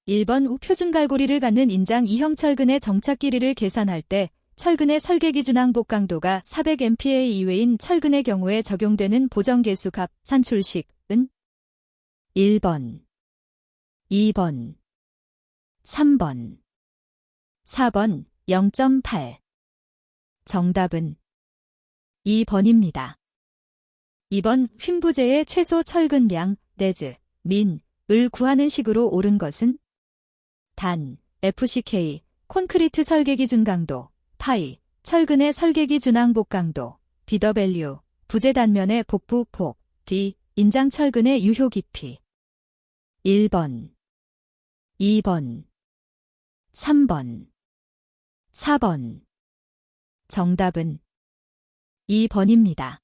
1번 우표준갈고리를 갖는 인장 2형 철근의 정착 길이를 계산할 때 철근의 설계 기준 항복 강도가 400MPa 이외인 철근의 경우에 적용되는 보정계수 값 산출식은 1번, 2번, 3번, 4번 0.8. 정답은 2번입니다. 2번 휨부재의 최소 철근량 내즈 민을 구하는 식으로 옳은 것은 단, FCK, 콘크리트 설계 기준 강도, 파이, 철근의 설계 기준 항복 강도, BW, 부재 단면의 복부 폭, D, 인장 철근의 유효 깊이. 1번, 2번, 3번, 4번. 정답은 2번입니다.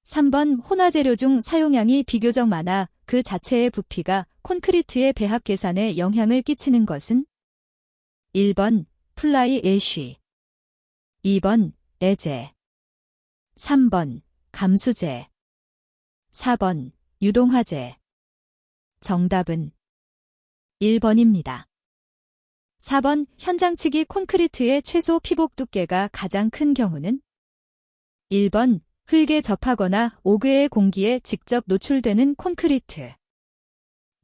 3번 혼화재료 중 사용량이 비교적 많아 그 자체의 부피가 콘크리트의 배합 계산에 영향을 끼치는 것은 1번 플라이 애쉬, 2번 애재, 3번 감수재, 4번 유동화재. 정답은 1번입니다. 4번 현장치기 콘크리트의 최소 피복 두께가 가장 큰 경우는 1번 흙에 접하거나 옥외의 공기에 직접 노출되는 콘크리트,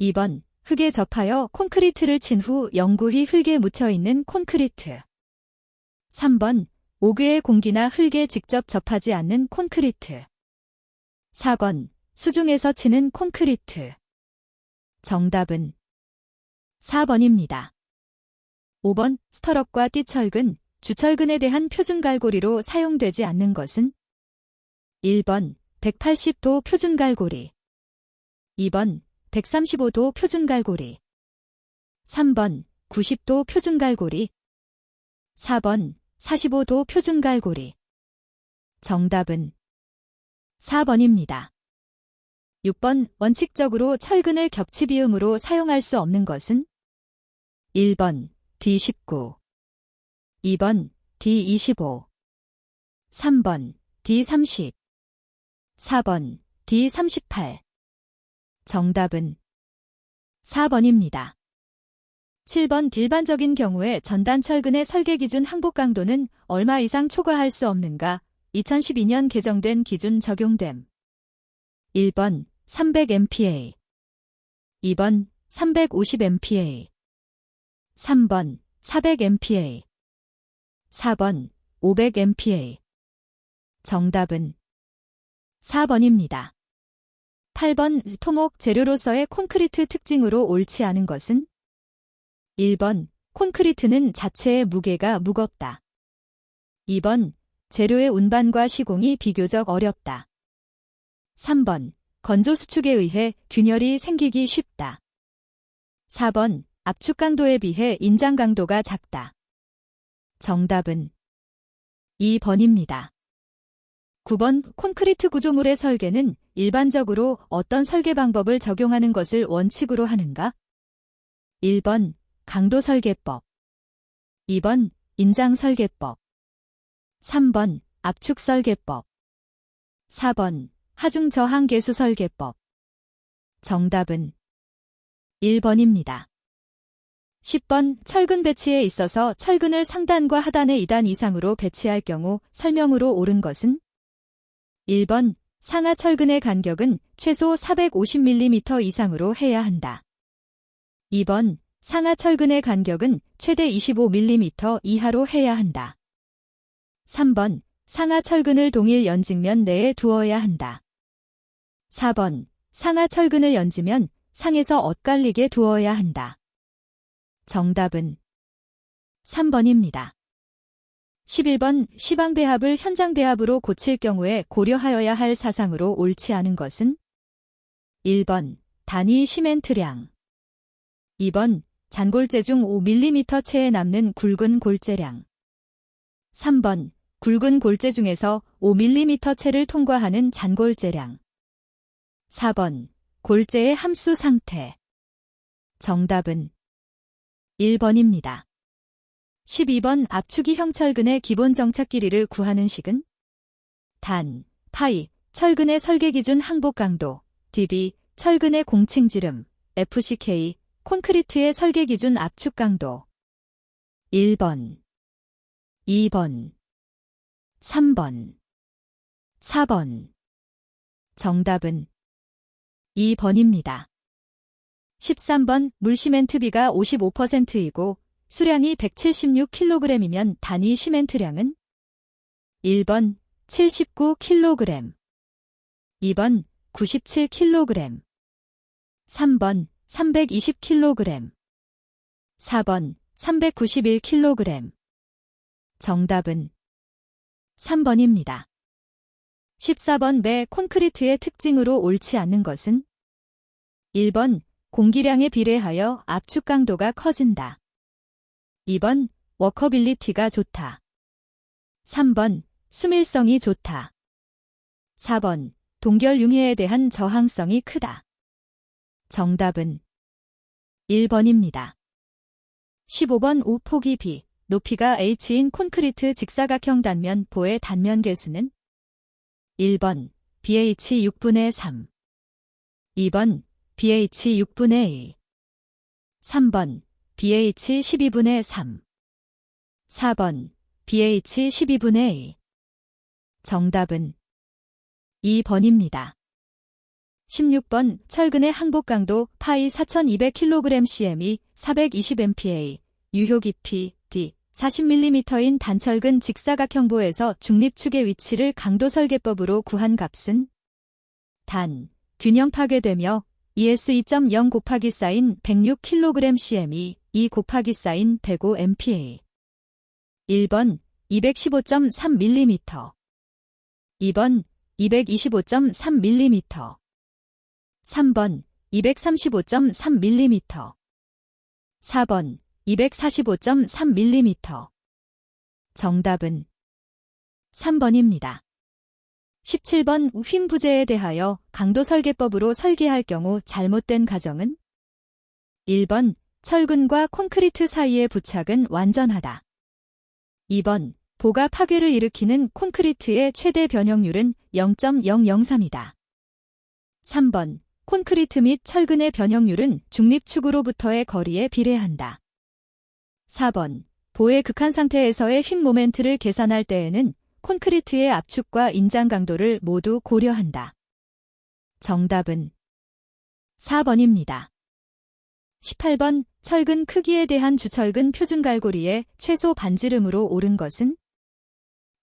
2번 흙에 접하여 콘크리트를 친 후 영구히 흙에 묻혀있는 콘크리트, 3번 옥외의 공기나 흙에 직접 접하지 않는 콘크리트, 4번 수중에서 치는 콘크리트. 정답은 4번입니다. 5번 스터럽과 띠철근, 주철근에 대한 표준갈고리로 사용되지 않는 것은 1번 180도 표준갈고리, 2번 135도 표준갈고리, 3번 90도 표준갈고리, 4번 45도 표준갈고리. 정답은 4번입니다. 6번 원칙적으로 철근을 겹치비음으로 사용할 수 없는 것은 1번 D19, 2번 D25, 3번 D30, 4번 D38. 정답은 4번입니다. 7번 일반적인 경우에 전단 철근의 설계 기준 항복 강도는 얼마 이상 초과할 수 없는가? 2012년 개정된 기준 적용됨. 1번 300MPa, 2번 350MPa, 3번 400MPa, 4번 500MPa. 정답은 4번입니다. 8번 토목 재료로서의 콘크리트 특징으로 옳지 않은 것은 1번 콘크리트는 자체의 무게가 무겁다, 2번 재료의 운반과 시공이 비교적 어렵다, 3번 건조 수축에 의해 균열이 생기기 쉽다, 4번 압축 강도에 비해 인장 강도가 작다. 정답은 2번입니다. 9번 콘크리트 구조물의 설계는 일반적으로 어떤 설계 방법을 적용하는 것을 원칙으로 하는가? 1번 강도 설계법, 2번 인장 설계법, 3번 압축 설계법, 4번 하중 저항 계수 설계법. 정답은 1번입니다. 10번 철근 배치에 있어서 철근을 상단과 하단의 2단 이상으로 배치할 경우 설명으로 옳은 것은 1번 상하 철근의 간격은 최소 450mm 이상으로 해야 한다. 2번 상하 철근의 간격은 최대 25mm 이하로 해야 한다. 3번 상하 철근을 동일 연직면 내에 두어야 한다. 4번 상하 철근을 연지면 상에서 엇갈리게 두어야 한다. 정답은 3번입니다. 11번 시방 배합을 현장 배합으로 고칠 경우에 고려하여야 할 사상으로 옳지 않은 것은 1번 단위 시멘트량, 2번 잔골재 중 5mm 체에 남는 굵은 골재량, 3번 굵은 골재 중에서 5mm 체를 통과하는 잔골재량, 4번 골재의 함수 상태. 정답은 1번입니다. 12번 압축이 형 철근의 기본 정착 길이를 구하는 식은 단, 파이, 철근의 설계 기준 항복 강도, DB, 철근의 공칭지름, FCK, 콘크리트의 설계 기준 압축 강도 1번, 2번, 3번, 4번. 정답은 2번입니다. 13번 물시멘트비가 55%이고 수량이 176kg이면 단위 시멘트량은 1번 79kg, 2번 97kg, 3번 320kg, 4번 391kg. 정답은 3번입니다. 14번 매 콘크리트의 특징으로 옳지 않는 것은 1번 공기량에 비례하여 압축 강도가 커진다. 2번 워커빌리티가 좋다. 3번 수밀성이 좋다. 4번 동결 융해에 대한 저항성이 크다. 정답은 1번입니다. 15번 우포기 B, 높이가 h인 콘크리트 직사각형 단면 보의 단면 개수는 1번 BH 6분의 3, 2번 BH 6분의 2, 3번 BH 12분의 3, 4번 BH 12분의 2. 정답은 2번입니다. 16번 철근의 항복 강도 파이 4200kg/cm이 420MPa, 유효 깊이 D 40mm인 단철근 직사각형보에서 중립축의 위치를 강도 설계법으로 구한 값은 단, 균형 파괴되며 ES 2.0 곱하기 사인 106kg/cm이 2 곱하기 사인 105MPa. 1번 215.3mm, 2번 225.3mm, 3번 235.3mm, 4번 245.3mm. 정답은 3번입니다. 17번 휨 부재에 대하여 강도 설계법으로 설계할 경우 잘못된 가정은 1번 철근과 콘크리트 사이의 부착은 완전하다. 2번 보가 파괴를 일으키는 콘크리트의 최대 변형률은 0.003이다. 3번 콘크리트 및 철근의 변형률은 중립축으로부터의 거리에 비례한다. 4번 보의 극한 상태에서의 휨 모멘트를 계산할 때에는 콘크리트의 압축과 인장 강도를 모두 고려한다. 정답은 4번입니다. 18번 철근 크기에 대한 주철근 표준 갈고리의 최소 반지름으로 옳은 것은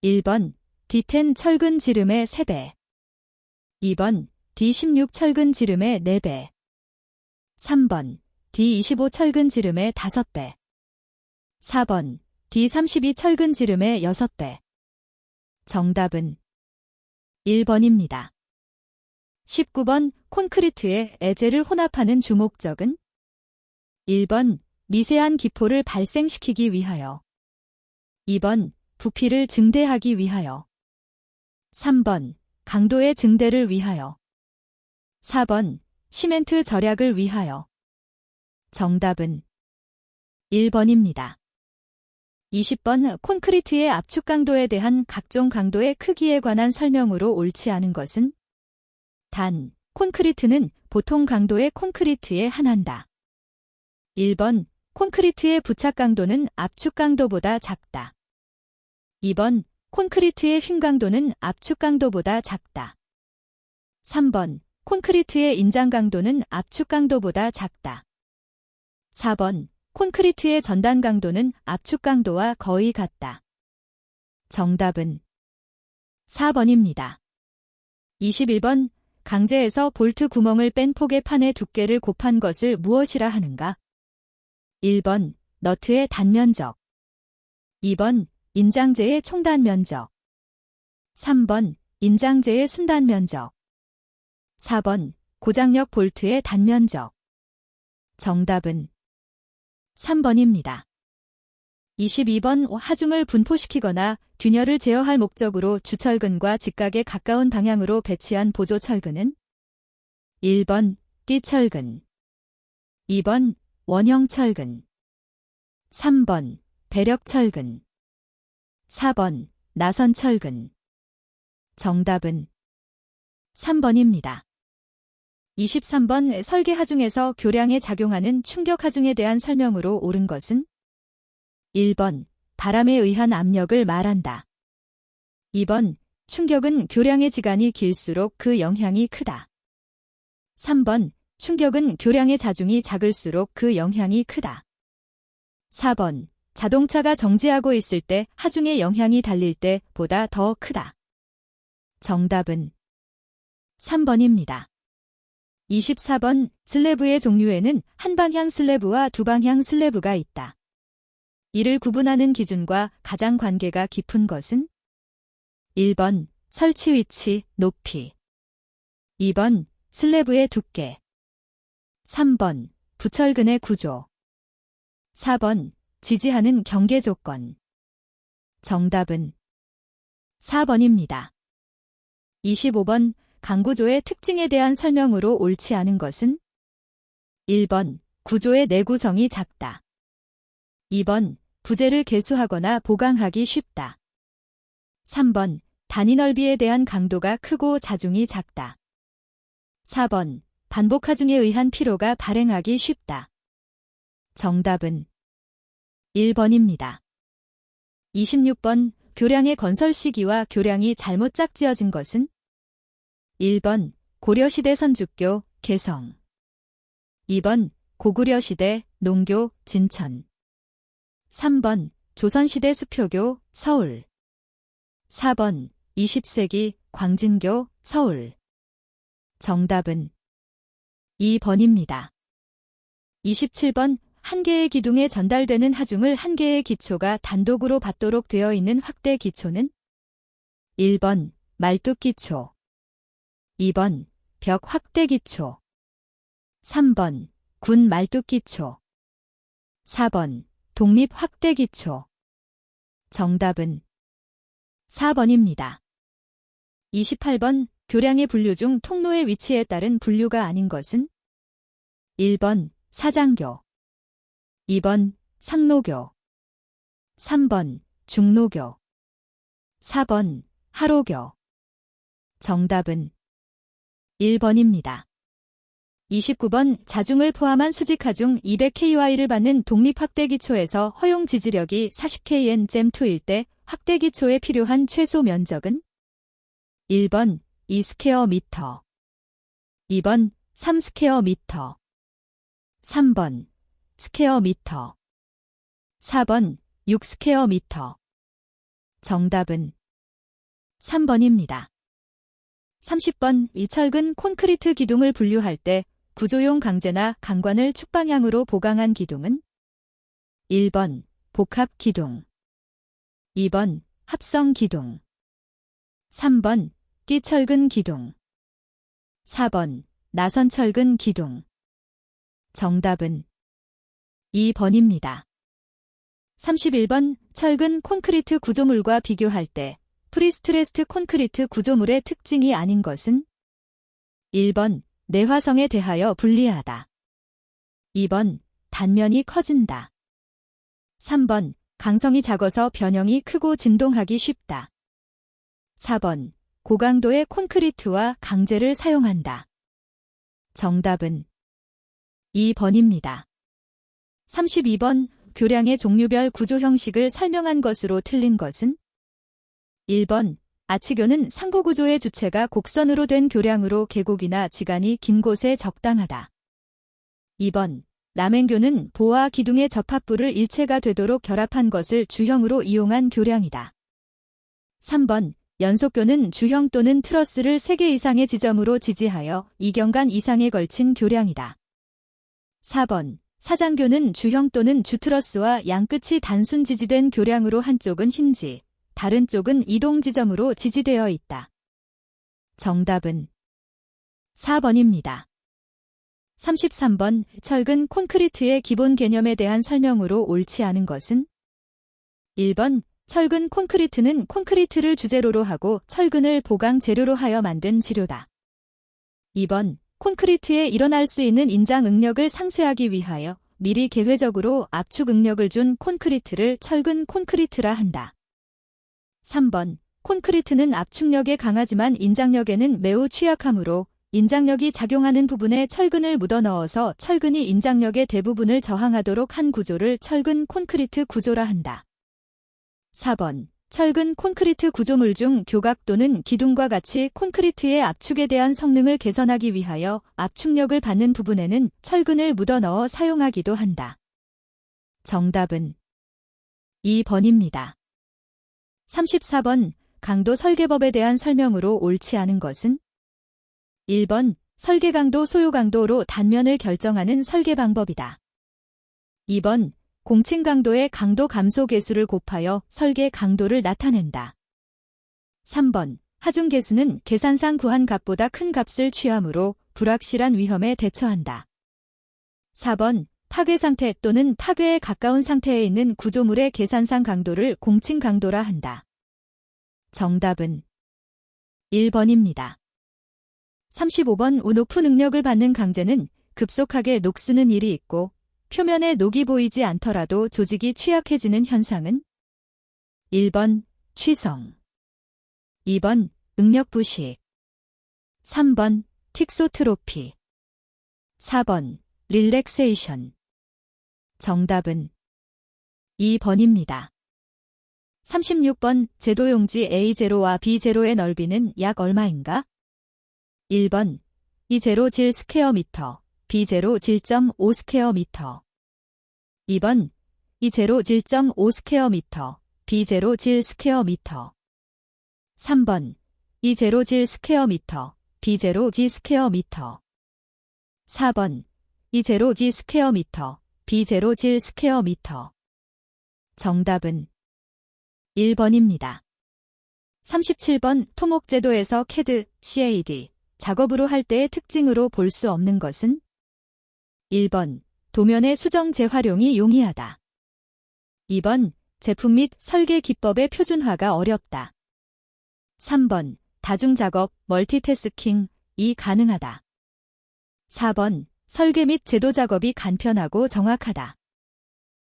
1번 D10 철근 지름의 3배, 2번 D16 철근 지름의 4배, 3번 D25 철근 지름의 5배, 4번 D32 철근 지름의 6배. 정답은 1번입니다. 19번 콘크리트에 에제를 혼합하는 주목적은 1번 미세한 기포를 발생시키기 위하여, 2번 부피를 증대하기 위하여, 3번 강도의 증대를 위하여, 4번 시멘트 절약을 위하여. 정답은 1번입니다. 20번 콘크리트의 압축 강도에 대한 각종 강도의 크기에 관한 설명으로 옳지 않은 것은 단, 콘크리트는 보통 강도의 콘크리트에 한한다. 1번 콘크리트의 부착 강도는 압축 강도보다 작다. 2번 콘크리트의 휨 강도는 압축 강도보다 작다. 3번 콘크리트의 인장 강도는 압축 강도보다 작다. 4번 콘크리트의 전단 강도는 압축 강도와 거의 같다. 정답은 4번입니다. 21번 강제해서 볼트 구멍을 뺀 폭의 판의 두께를 곱한 것을 무엇이라 하는가? 1번 너트의 단면적, 2번 인장제의 총단면적, 3번 인장제의 순단면적, 4번 고장력 볼트의 단면적. 정답은 3번입니다. 22번 하중을 분포시키거나 균열을 제어할 목적으로 주철근과 직각에 가까운 방향으로 배치한 보조철근은 1번 띠철근, 2번 원형철근, 3번 배력철근, 4번 나선철근. 정답은 3번입니다. 23번 설계 하중에서 교량에 작용하는 충격 하중에 대한 설명으로 옳은 것은 1번 바람에 의한 압력을 말한다. 2번 충격은 교량의 지간이 길수록 그 영향이 크다. 3번 충격은 교량의 자중이 작을수록 그 영향이 크다. 4번 자동차가 정지하고 있을 때 하중의 영향이 달릴 때보다 더 크다. 정답은 3번입니다. 24번 슬래브의 종류에는 한방향 슬래브와 두방향 슬래브가 있다. 이를 구분하는 기준과 가장 관계가 깊은 것은 1번 설치 위치, 높이 2번 슬래브의 두께 3번 부철근의 구조 4번 지지하는 경계 조건 정답은 4번입니다. 25번 강구조의 특징에 대한 설명으로 옳지 않은 것은 1번 구조의 내구성이 작다. 2번 부재를 개수하거나 보강하기 쉽다. 3번 단위 넓이에 대한 강도가 크고 자중이 작다. 4번 반복 하중에 의한 피로가 발행하기 쉽다. 정답은 1번입니다. 26번 교량의 건설 시기와 교량이 잘못 짝지어진 것은 1번 고려시대 선주교, 개성 2번 고구려시대, 농교, 진천 3번 조선시대 수표교, 서울 4번 20세기 광진교, 서울 정답은 2번입니다. 27번 한 개의 기둥에 전달되는 하중을 한 개의 기초가 단독으로 받도록 되어 있는 확대 기초는 1번 말뚝 기초 2번 벽 확대 기초 3번 군 말뚝 기초 4번 독립 확대 기초 정답은 4번입니다. 28번 교량의 분류 중 통로의 위치에 따른 분류가 아닌 것은 1번 사장교 2번 상로교 3번 중로교 4번 하로교 정답은 1번입니다. 29번 자중을 포함한 수직하중 200KY를 받는 독립확대기초에서 허용 지지력이 40kN/2일 때 확대기초에 필요한 최소 면적은 1번 2스퀘어미터 2번 3스퀘어미터 3번 스퀘어미터 4번 6스퀘어미터 정답은 3번입니다. 30번 이철근 콘크리트 기둥을 분류할 때 구조용 강재나 강관을 축방향으로 보강한 기둥은 1번 복합 기둥 2번 합성 기둥 3번 끼철근 기둥 4번 나선철근 기둥 정답은 2번입니다. 31번 철근 콘크리트 구조물과 비교할 때 프리스트레스트 콘크리트 구조물의 특징이 아닌 것은 1번 내화성에 대하여 불리하다. 2번 단면이 커진다. 3번 강성이 작아서 변형이 크고 진동하기 쉽다. 4번 고강도의 콘크리트와 강재를 사용한다. 정답은 2번입니다. 32번 교량의 종류별 구조 형식을 설명한 것으로 틀린 것은 1번 아치교는 상부구조의 주체가 곡선으로 된 교량으로 계곡이나 지간이 긴 곳에 적당하다. 2번 라멘교는 보와 기둥의 접합부를 일체가 되도록 결합한 것을 주형으로 이용한 교량이다. 3번 연속교는 주형 또는 트러스를 3개 이상의 지점으로 지지하여 2경간 이상에 걸친 교량이다. 4번 사장교는 주형 또는 주트러스와 양끝이 단순 지지된 교량으로 한쪽은 힌지, 다른 쪽은 이동 지점으로 지지되어 있다. 정답은 4번입니다. 33번 철근 콘크리트의 기본 개념에 대한 설명으로 옳지 않은 것은 1번 철근 콘크리트는 콘크리트를 주재료로 하고 철근을 보강 재료로 하여 만든 지료다. 2번 콘크리트에 일어날 수 있는 인장 응력을 상쇄하기 위하여 미리 계획적으로 압축 응력을 준 콘크리트를 철근 콘크리트라 한다. 3번 콘크리트는 압축력에 강하지만 인장력에는 매우 취약하므로 인장력이 작용하는 부분에 철근을 묻어 넣어서 철근이 인장력의 대부분을 저항하도록 한 구조를 철근 콘크리트 구조라 한다. 4번. 철근 콘크리트 구조물 중 교각 또는 기둥과 같이 콘크리트의 압축에 대한 성능을 개선하기 위하여 압축력을 받는 부분에는 철근을 묻어 넣어 사용하기도 한다. 정답은 2번입니다. 34번. 강도 설계법에 대한 설명으로 옳지 않은 것은? 1번. 설계 강도 소요 강도로 단면을 결정하는 설계 방법이다. 2번. 공칭 강도의 강도 감소 계수를 곱하여 설계 강도를 나타낸다. 3번. 하중 계수는 계산상 구한 값보다 큰 값을 취하므로 불확실한 위험에 대처한다. 4번. 파괴 상태 또는 파괴에 가까운 상태에 있는 구조물의 계산상 강도를 공칭 강도라 한다. 정답은 1번입니다. 35번. 온오프 능력을 받는 강제는 급속하게 녹쓰는 일이 있고 표면에 녹이 보이지 않더라도 조직이 취약해지는 현상은? 1번. 취성 2번. 응력 부식 3번. 틱소트로피 4번. 릴렉세이션 정답은 2번입니다. 36번. 제도용지 A0와 B0의 넓이는 약 얼마인가? 1번. E0 질 스퀘어 미터, B0 질점5 스퀘어 미터 2번. E0 질점5 스퀘어 미터, B0 질 스퀘어 미터 3번. E0 질 스퀘어 미터, B0 지 스퀘어 미터 4번. E0 지 스퀘어 미터, B0 질 스퀘어 미터 정답은 1번입니다. 37번. 토목제도에서 CAD, CAD 작업으로 할 때의 특징으로 볼 수 없는 것은? 1번. 도면의 수정 재활용이 용이하다. 2번. 제품 및 설계 기법의 표준화가 어렵다. 3번. 다중작업, 멀티태스킹이 가능하다. 4번. 설계 및 제도 작업이 간편하고 정확하다.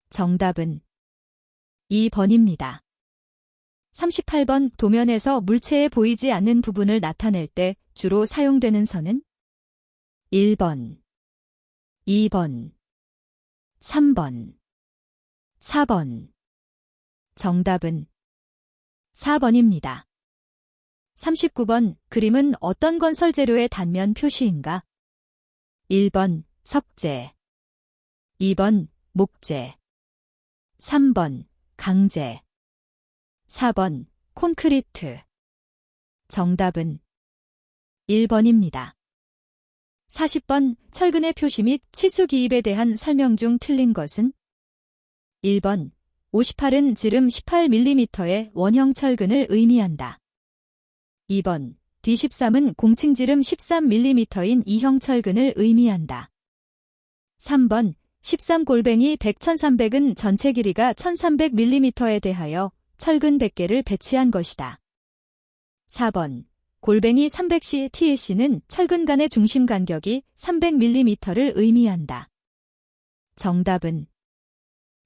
정답은 2번입니다. 38번. 도면에서 물체에 보이지 않는 부분을 나타낼 때 주로 사용되는 선은? 1번, 2번, 3번, 4번. 정답은 4번입니다. 39번. 그림은 어떤 건설 재료의 단면 표시인가? 1번. 석재 2번. 목재 3번. 강재 4번. 콘크리트 정답은 1번입니다. 40번. 철근의 표시 및 치수 기입에 대한 설명 중 틀린 것은? 1번. 58은 지름 18mm의 원형 철근을 의미한다. 2번. D13은 공칭 지름 13mm인 이형 철근을 의미한다. 3번. 13골뱅이 100-1300은 전체 길이가 1300mm에 대하여 철근 100개를 배치한 것이다. 4번. 골뱅이 300ctC는 철근 간의 중심 간격이 300mm를 의미한다. 정답은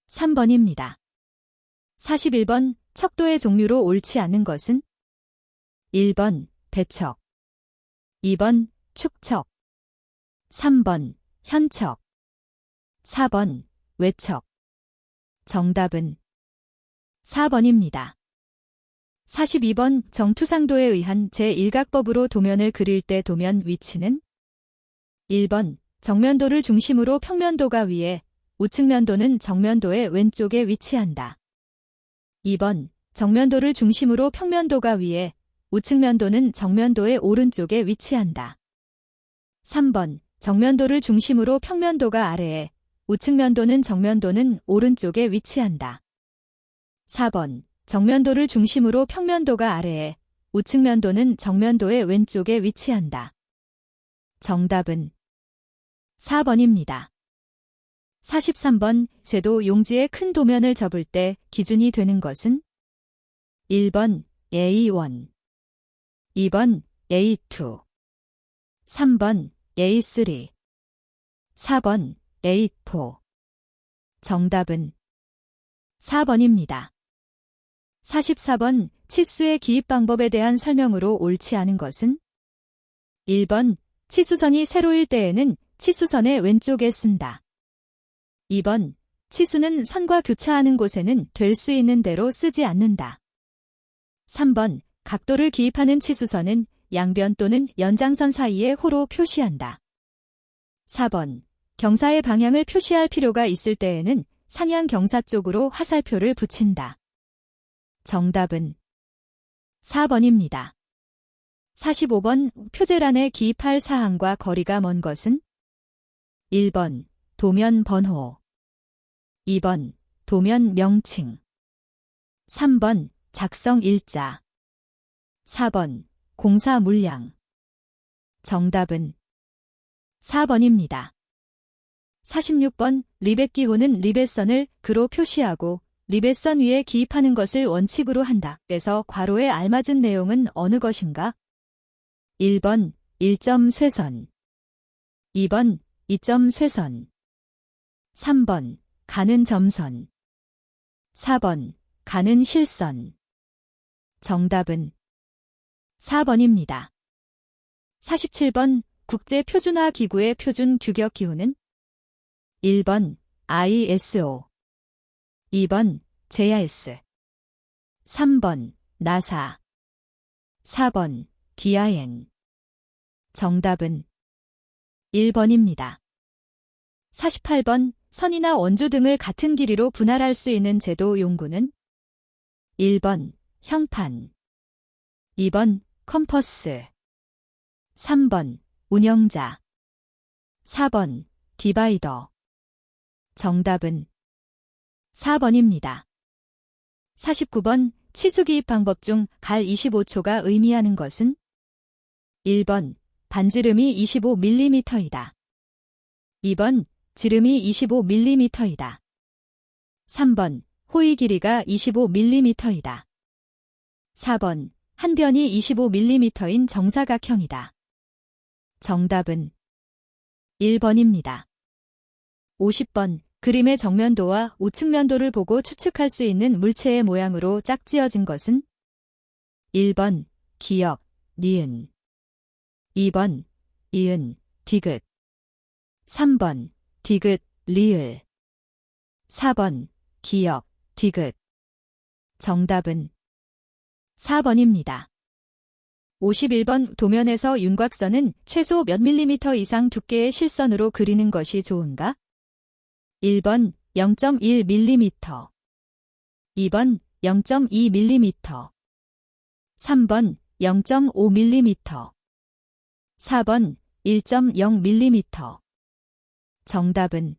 3번입니다. 41번. 척도의 종류로 옳지 않은 것은? 1번. 배척 2번. 축척 3번. 현척 4번. 외척 정답은 4번입니다. 42번. 정투상도에 의한 제1각법으로 도면을 그릴 때 도면 위치는? 1번. 정면도를 중심으로 평면도가 위에, 우측면도는 정면도의 왼쪽에 위치한다. 2번. 정면도를 중심으로 평면도가 위에, 우측면도는 정면도의 오른쪽에 위치한다. 3번. 정면도를 중심으로 평면도가 아래에, 우측면도는 정면도는 오른쪽에 위치한다. 4번. 정면도를 중심으로 평면도가 아래에, 우측면도는 정면도의 왼쪽에 위치한다. 정답은 4번입니다. 43번. 제도 용지의 큰 도면을 접을 때 기준이 되는 것은? 1번. A1 2번. A2 3번. A3 4번. A4 정답은 4번입니다. 44번. 치수의 기입 방법에 대한 설명으로 옳지 않은 것은? 1번. 치수선이 세로일 때에는 치수선의 왼쪽에 쓴다. 2번. 치수는 선과 교차하는 곳에는 될 수 있는 대로 쓰지 않는다. 3번. 각도를 기입하는 치수선은 양변 또는 연장선 사이에 호로 표시한다. 4번. 경사의 방향을 표시할 필요가 있을 때에는 상향 경사 쪽으로 화살표를 붙인다. 정답은 4번입니다. 45번. 표제란에 기입할 사항과 거리가 먼 것은? 1번. 도면 번호. 2번. 도면 명칭. 3번. 작성 일자. 4번. 공사 물량. 정답은 4번입니다. 46번. 리벳기호는 리벳선을 그로 표시하고 리벳선 위에 기입하는 것을 원칙으로 한다. 그래서 괄호에 알맞은 내용은 어느 것인가? 1번. 1점 쇄선. 2번. 2점 쇄선. 3번. 가는 점선. 4번. 가는 실선. 정답은 4번입니다. 47번. 국제표준화기구의 표준 규격 기호는? 1번. ISO. 2번. JIS. 3번. 나사. 4번. DIN. 정답은 1번입니다. 48번. 선이나 원조 등을 같은 길이로 분할할 수 있는 제도 용구는? 1번. 형판. 2번. 컴퍼스. 3번. 운영자. 4번. 디바이더. 정답은 4번입니다. 49번. 치수기입 방법 중 갈 25초가 의미하는 것은? 1번. 반지름이 25mm이다. 2번. 지름이 25mm이다. 3번. 호의 길이가 25mm이다. 4번. 한 변이 25mm인 정사각형이다. 정답은 1번입니다. 50번. 그림의 정면도와 우측면도를 보고 추측할 수 있는 물체의 모양으로 짝지어진 것은? 1번. 기역, 니은. 2번. 이은, 디귿. 3번. 디귿, 리을. 4번. 기역, 디귿. 정답은 4번입니다. 51번. 도면에서 윤곽선은 최소 몇 밀리미터 이상 두께의 실선으로 그리는 것이 좋은가? 1번. 0.1mm. 2번. 0.2mm. 3번. 0.5mm. 4번. 1.0mm. 정답은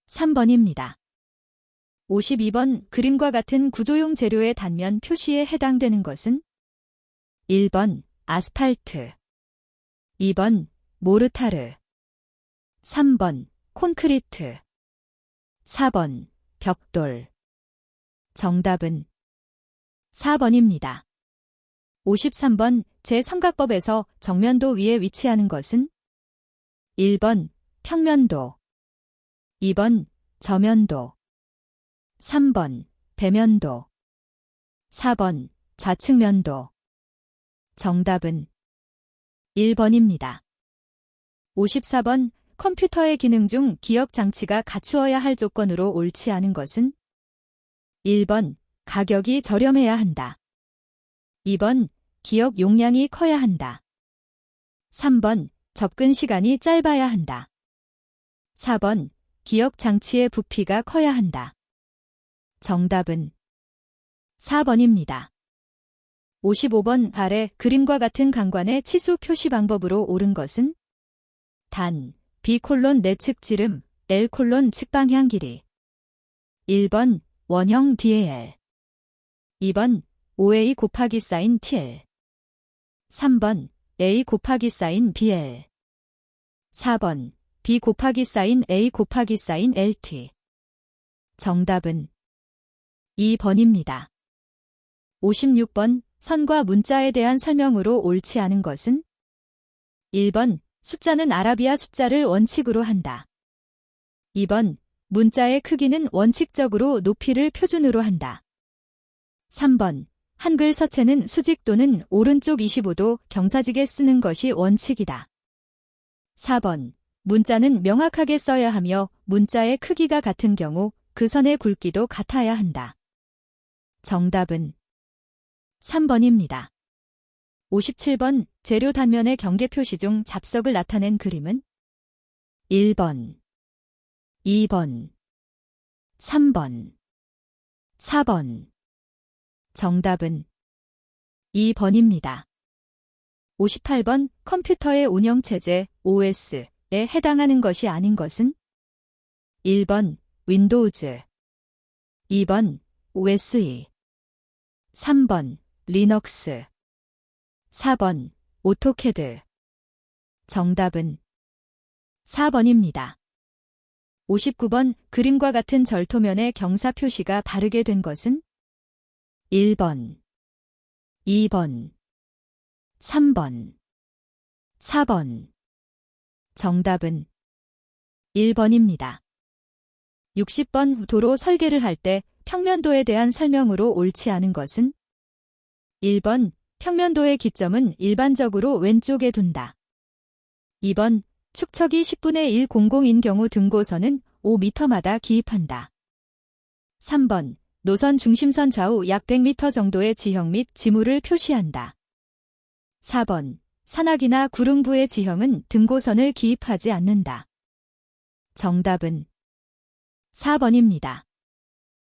3번입니다. 52번. 그림과 같은 구조용 재료의 단면 표시에 해당되는 것은? 1번. 아스팔트. 2번. 모르타르. 3번. 콘크리트. 4번. 벽돌. 정답은 4번입니다. 53번. 제3각법에서 정면도 위에 위치하는 것은? 1번. 평면도. 2번. 저면도. 3번. 배면도. 4번. 좌측면도. 정답은 1번입니다. 54번. 컴퓨터의 기능 중 기억 장치가 갖추어야 할 조건으로 옳지 않은 것은? 1번. 가격이 저렴해야 한다. 2번. 기억 용량이 커야 한다. 3번. 접근 시간이 짧아야 한다. 4번. 기억 장치의 부피가 커야 한다. 정답은 4번입니다. 55번. 아래 그림과 같은 강관의 치수 표시 방법으로 옳은 것은? 단. B:, 내측 지름, L:, 측방향 길이. 1번. 원형 DAL. 2번. OA 곱하기 사인 TL. 3번. A 곱하기 사인 BL. 4번. B 곱하기 사인 A 곱하기 사인 LT. 정답은 2번입니다. 56번. 선과 문자에 대한 설명으로 옳지 않은 것은? 1번. 숫자는 아라비아 숫자를 원칙으로 한다. 2번. 문자의 크기는 원칙적으로 높이를 표준으로 한다. 3번. 한글 서체는 수직 또는 오른쪽 25도 경사지게 쓰는 것이 원칙이다. 4번. 문자는 명확하게 써야 하며 문자의 크기가 같은 경우 그 선의 굵기도 같아야 한다. 정답은 3번입니다. 57번. 재료 단면의 경계 표시 중 잡석을 나타낸 그림은 1번, 2번, 3번, 4번. 정답은 2번입니다. 58번. 컴퓨터의 운영체제 OS에 해당하는 것이 아닌 것은 1번 윈도우즈, 2번 OSE, 3번 리눅스, 4번 오토캐드. 정답은 4번입니다. 59번. 그림과 같은 절토면의 경사 표시가 바르게 된 것은 1번, 2번, 3번, 4번. 정답은 1번입니다. 60번. 도로 설계를 할 때 평면도에 대한 설명으로 옳지 않은 것은 1번. 평면도의 기점은 일반적으로 왼쪽에 둔다. 2번. 축척이 10분의 1 공공인 경우 등고선은 5m마다 기입한다. 3번. 노선 중심선 좌우 약 100m 정도의 지형 및 지물을 표시한다. 4번. 산악이나 구릉부의 지형은 등고선을 기입하지 않는다. 정답은 4번입니다.